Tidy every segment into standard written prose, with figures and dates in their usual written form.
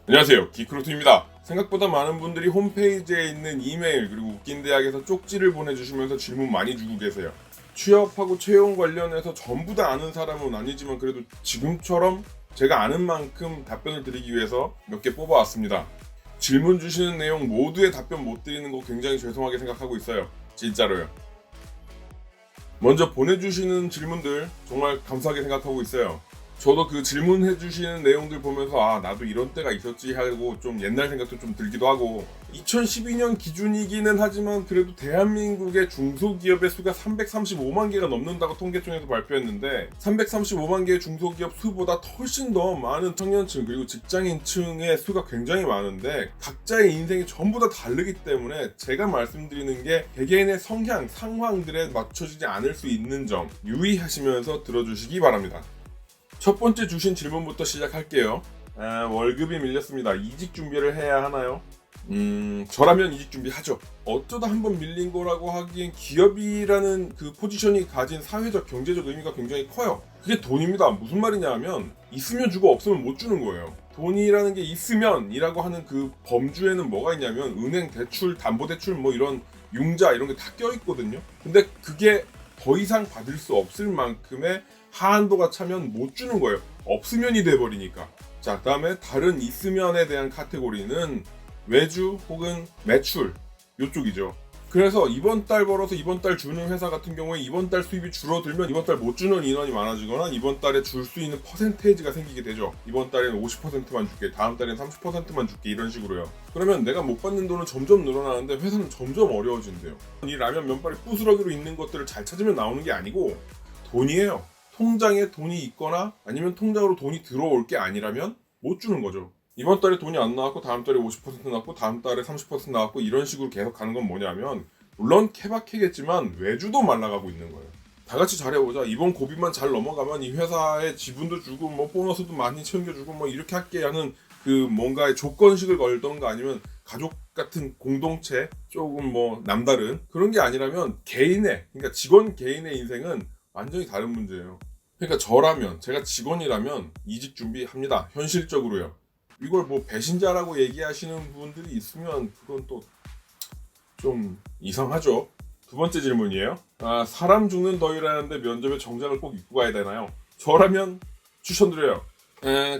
안녕하세요, 기크루트입니다. 생각보다 많은 분들이 홈페이지에 있는 이메일 그리고 웃긴 대학에서 쪽지를 보내주시면서 질문 많이 주고 계세요. 취업하고 채용 관련해서 전부 다 아는 사람은 아니지만 그래도 지금처럼 제가 아는 만큼 답변을 드리기 위해서 몇 개 뽑아왔습니다. 질문 주시는 내용 모두에 답변 못 드리는 거 굉장히 죄송하게 생각하고 있어요. 진짜로요. 먼저 보내주시는 질문들 정말 감사하게 생각하고 있어요. 저도 그 질문해 주시는 내용들 보면서 나도 이런 때가 있었지 하고 좀 옛날 생각도 좀 들기도 하고, 2012년 기준이기는 하지만 그래도 대한민국의 중소기업의 수가 335만 개가 넘는다고 통계청에서 발표했는데, 335만 개의 중소기업 수보다 훨씬 더 많은 청년층 그리고 직장인층의 수가 굉장히 많은데, 각자의 인생이 전부 다 다르기 때문에 제가 말씀드리는 게 개개인의 성향, 상황들에 맞춰지지 않을 수 있는 점 유의하시면서 들어주시기 바랍니다. 첫 번째 주신 질문부터 시작할게요. 월급이 밀렸습니다. 이직 준비를 해야 하나요? 저라면 이직 준비하죠. 어쩌다 한번 밀린 거라고 하기엔 기업이라는 그 포지션이 가진 사회적, 경제적 의미가 굉장히 커요. 그게 돈입니다. 무슨 말이냐 하면 있으면 주고 없으면 못 주는 거예요. 돈이라는 게 있으면 이라고 하는 그 범주에는 뭐가 있냐면 은행 대출, 담보대출 뭐 이런 융자 이런 게 다 껴있거든요. 근데 그게 더 이상 받을 수 없을 만큼의 하한도가 차면 못 주는 거예요. 없으면이 돼버리니까. 자, 다음에 다른 있으면에 대한 카테고리는 외주 혹은 매출 요쪽이죠. 그래서 이번 달 벌어서 이번 달 주는 회사 같은 경우에 이번 달 수입이 줄어들면 이번 달 못 주는 인원이 많아지거나 이번 달에 줄 수 있는 퍼센테이지가 생기게 되죠. 이번 달에는 50%만 줄게, 다음 달에는 30%만 줄게, 이런 식으로요. 그러면 내가 못 받는 돈은 점점 늘어나는데 회사는 점점 어려워진대요. 이 라면 면발이 부스러기로 있는 것들을 잘 찾으면 나오는 게 아니고 돈이에요. 통장에 돈이 있거나 아니면 통장으로 돈이 들어올 게 아니라면 못 주는 거죠. 이번 달에 돈이 안 나왔고 다음 달에 50% 나왔고 다음 달에 30% 나왔고 이런 식으로 계속 가는 건 뭐냐면, 물론 케바케겠지만 외주도 말라가고 있는 거예요. 다 같이 잘해보자. 이번 고비만 잘 넘어가면 이 회사에 지분도 주고 뭐 보너스도 많이 챙겨주고 뭐 이렇게 할게 하는 그 뭔가의 조건식을 걸던가 아니면 가족 같은 공동체 조금 뭐 남다른 그런 게 아니라면 개인의, 그러니까 직원 개인의 인생은 완전히 다른 문제예요. 그러니까 저라면, 제가 직원이라면 이직 준비합니다. 현실적으로요. 이걸 뭐 배신자라고 얘기하시는 분들이 있으면 그건 또 좀 이상하죠. 두 번째 질문이에요. 사람 죽는 더위라는데 면접에 정장을 꼭 입고 가야 되나요? 저라면 추천드려요.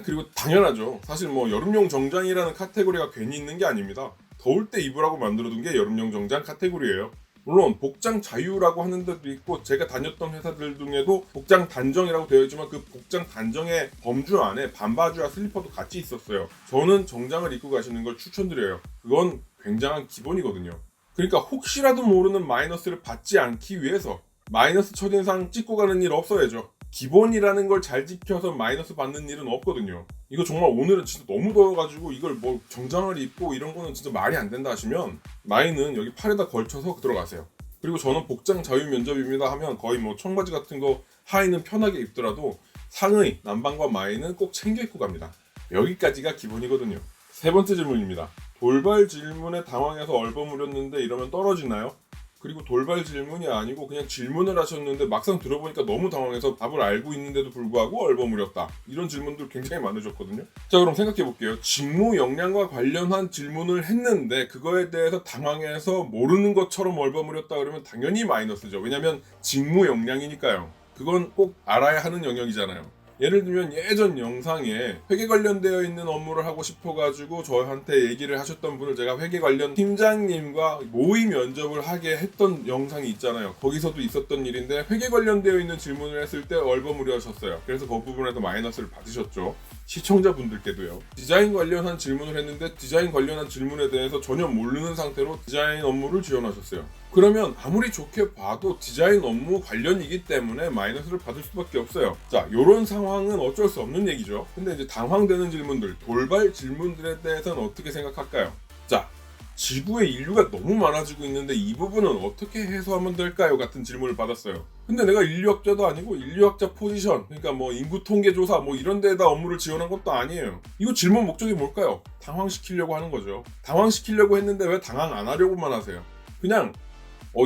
그리고 당연하죠. 사실 뭐 여름용 정장이라는 카테고리가 괜히 있는 게 아닙니다. 더울 때 입으라고 만들어둔 게 여름용 정장 카테고리예요. 물론 복장 자유라고 하는 데도 있고, 제가 다녔던 회사들 중에도 복장 단정이라고 되어 있지만 그 복장 단정의 범주 안에 반바지와 슬리퍼도 같이 있었어요. 저는 정장을 입고 가시는 걸 추천드려요. 그건 굉장한 기본이거든요. 그러니까 혹시라도 모르는 마이너스를 받지 않기 위해서 마이너스 첫인상 찍고 가는 일 없어야죠. 기본이라는 걸 잘 지켜서 마이너스 받는 일은 없거든요. 이거 정말 오늘은 진짜 너무 더워가지고 이걸 뭐 정장을 입고 이런 거는 진짜 말이 안 된다 하시면 마이는 여기 팔에다 걸쳐서 들어가세요. 그리고 저는 복장 자유 면접입니다 하면 거의 뭐 청바지 같은 거 하의는 편하게 입더라도 상의, 남방과 마이는 꼭 챙겨 입고 갑니다. 여기까지가 기본이거든요. 세 번째 질문입니다. 돌발 질문에 당황해서 얼버무렸는데 이러면 떨어지나요? 그리고 돌발 질문이 아니고 그냥 질문을 하셨는데 막상 들어보니까 너무 당황해서 답을 알고 있는데도 불구하고 얼버무렸다. 이런 질문들 굉장히 많으셨거든요. 자, 그럼 생각해 볼게요. 직무 역량과 관련한 질문을 했는데 그거에 대해서 당황해서 모르는 것처럼 얼버무렸다 그러면 당연히 마이너스죠. 왜냐면 직무 역량이니까요. 그건 꼭 알아야 하는 영역이잖아요. 예를 들면 예전 영상에 회계 관련되어 있는 업무를 하고 싶어가지고 저한테 얘기를 하셨던 분을 제가 회계 관련 팀장님과 모의 면접을 하게 했던 영상이 있잖아요. 거기서도 있었던 일인데 회계 관련되어 있는 질문을 했을 때 얼버무려 하셨어요. 그래서 그 부분에서 마이너스를 받으셨죠. 시청자분들께도요. 디자인 관련한 질문을 했는데 디자인 관련한 질문에 대해서 전혀 모르는 상태로 디자인 업무를 지원하셨어요. 그러면 아무리 좋게 봐도 디자인 업무 관련이기 때문에 마이너스를 받을 수밖에 없어요. 자, 요런 상황은 어쩔 수 없는 얘기죠. 근데 이제 당황되는 질문들, 돌발 질문들에 대해서는 어떻게 생각할까요? 자, 지구에 인류가 너무 많아지고 있는데 이 부분은 어떻게 해소하면 될까요? 같은 질문을 받았어요. 근데 내가 인류학자도 아니고 인류학자 포지션, 그러니까 뭐 인구 통계 조사 뭐 이런 데에다 업무를 지원한 것도 아니에요. 이거 질문 목적이 뭘까요? 당황시키려고 하는 거죠. 당황시키려고 했는데 왜 당황 안 하려고만 하세요? 그냥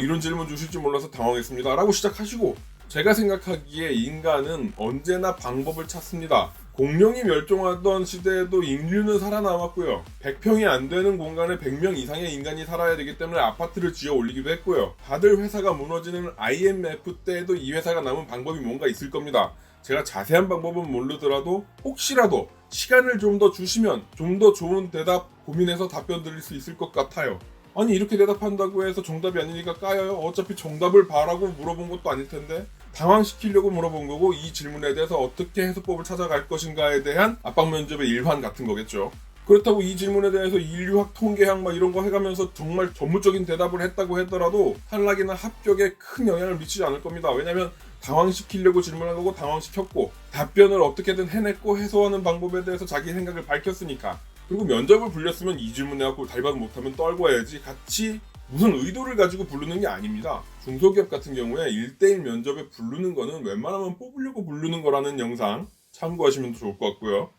이런 질문 주실지 몰라서 당황했습니다 라고 시작하시고, 제가 생각하기에 인간은 언제나 방법을 찾습니다. 공룡이 멸종하던 시대에도 인류는 살아남았고요. 100평이 안 되는 공간에 100명 이상의 인간이 살아야 되기 때문에 아파트를 지어 올리기도 했고요. 다들 회사가 무너지는 IMF 때에도 이 회사가 남은 방법이 뭔가 있을 겁니다. 제가 자세한 방법은 모르더라도 혹시라도 시간을 좀 더 주시면 좀 더 좋은 대답 고민해서 답변 드릴 수 있을 것 같아요. 아니 이렇게 대답한다고 해서 정답이 아니니까 까여요? 어차피 정답을 바라고 물어본 것도 아닐 텐데 당황시키려고 물어본 거고 이 질문에 대해서 어떻게 해석법을 찾아갈 것인가에 대한 압박 면접의 일환 같은 거겠죠. 그렇다고 이 질문에 대해서 인류학, 통계학 막 이런 거 해가면서 정말 전문적인 대답을 했다고 하더라도 탈락이나 합격에 큰 영향을 미치지 않을 겁니다. 왜냐면 당황시키려고 질문한 거고 당황시켰고 답변을 어떻게든 해냈고 해소하는 방법에 대해서 자기 생각을 밝혔으니까. 그리고 면접을 불렸으면 이 질문해갖고 달박 못하면 떨궈야지 같이 무슨 의도를 가지고 부르는 게 아닙니다. 중소기업 같은 경우에 1대1 면접에 부르는 거는 웬만하면 뽑으려고 부르는 거라는 영상 참고하시면 좋을 것 같고요.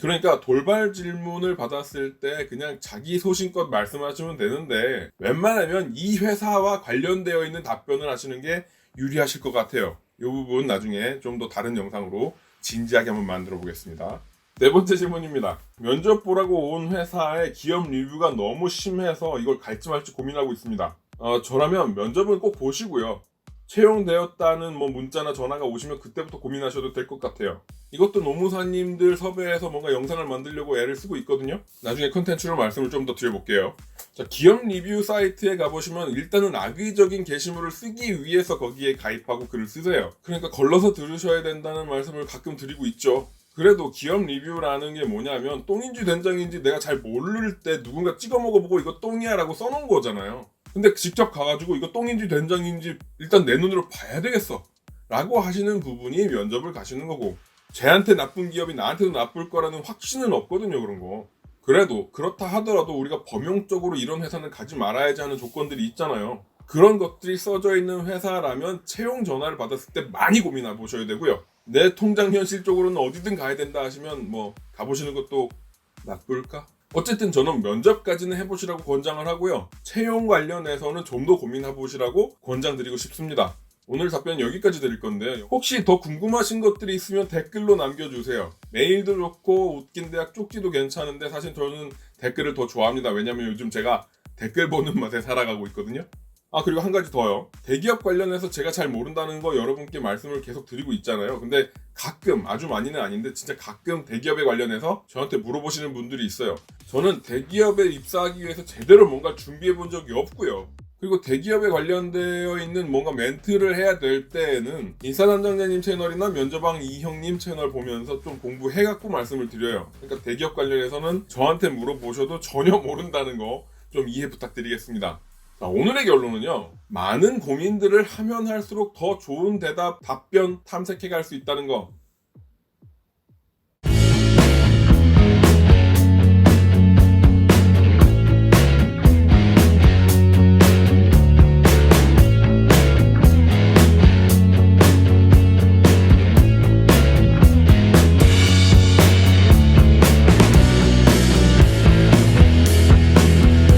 그러니까 돌발 질문을 받았을 때 그냥 자기 소신껏 말씀하시면 되는데 웬만하면 이 회사와 관련되어 있는 답변을 하시는 게 유리하실 것 같아요. 이 부분 나중에 좀 더 다른 영상으로 진지하게 한번 만들어 보겠습니다. 네 번째 질문입니다. 면접 보라고 온 회사의 기업 리뷰가 너무 심해서 이걸 갈지 말지 고민하고 있습니다. 저라면 면접은 꼭 보시고요. 채용되었다는 문자나 전화가 오시면 그때부터 고민하셔도 될 것 같아요. 이것도 노무사님들 섭외해서 뭔가 영상을 만들려고 애를 쓰고 있거든요. 나중에 컨텐츠로 말씀을 좀 더 드려볼게요. 자, 기업 리뷰 사이트에 가보시면 일단은 악의적인 게시물을 쓰기 위해서 거기에 가입하고 글을 쓰세요. 그러니까 걸러서 들으셔야 된다는 말씀을 가끔 드리고 있죠. 그래도 기업 리뷰라는 게 뭐냐면 똥인지 된장인지 내가 잘 모를 때 누군가 찍어 먹어보고 이거 똥이야 라고 써놓은 거잖아요. 근데 직접 가가지고 이거 똥인지 된장인지 일단 내 눈으로 봐야 되겠어 라고 하시는 부분이 면접을 가시는 거고, 쟤한테 나쁜 기업이 나한테도 나쁠 거라는 확신은 없거든요. 그런 거. 그래도 그렇다 하더라도 우리가 범용적으로 이런 회사는 가지 말아야지 하는 조건들이 있잖아요. 그런 것들이 써져 있는 회사라면 채용 전화를 받았을 때 많이 고민해 보셔야 되고요. 내 통장 현실적으로는 어디든 가야 된다 하시면 가보시는 것도 나쁠까? 어쨌든 저는 면접까지는 해보시라고 권장을 하고요. 채용 관련해서는 좀 더 고민해 보시라고 권장드리고 싶습니다. 오늘 답변 여기까지 드릴 건데요. 혹시 더 궁금하신 것들이 있으면 댓글로 남겨주세요. 메일도 좋고 웃긴 대학 쪽지도 괜찮은데 사실 저는 댓글을 더 좋아합니다. 왜냐면 요즘 제가 댓글 보는 맛에 살아가고 있거든요. 그리고 한 가지 더요. 대기업 관련해서 제가 잘 모른다는 거 여러분께 말씀을 계속 드리고 있잖아요. 근데 가끔, 아주 많이는 아닌데 진짜 가끔 대기업에 관련해서 저한테 물어보시는 분들이 있어요. 저는 대기업에 입사하기 위해서 제대로 뭔가 준비해 본 적이 없고요. 그리고 대기업에 관련되어 있는 뭔가 멘트를 해야 될 때에는 인사담당자님 채널이나 면접왕 이형님 채널 보면서 좀 공부해갖고 말씀을 드려요. 그러니까 대기업 관련해서는 저한테 물어보셔도 전혀 모른다는 거 좀 이해 부탁드리겠습니다. 자, 오늘의 결론은요. 많은 고민들을 하면 할수록 더 좋은 대답, 답변 탐색해 갈 수 있다는 거.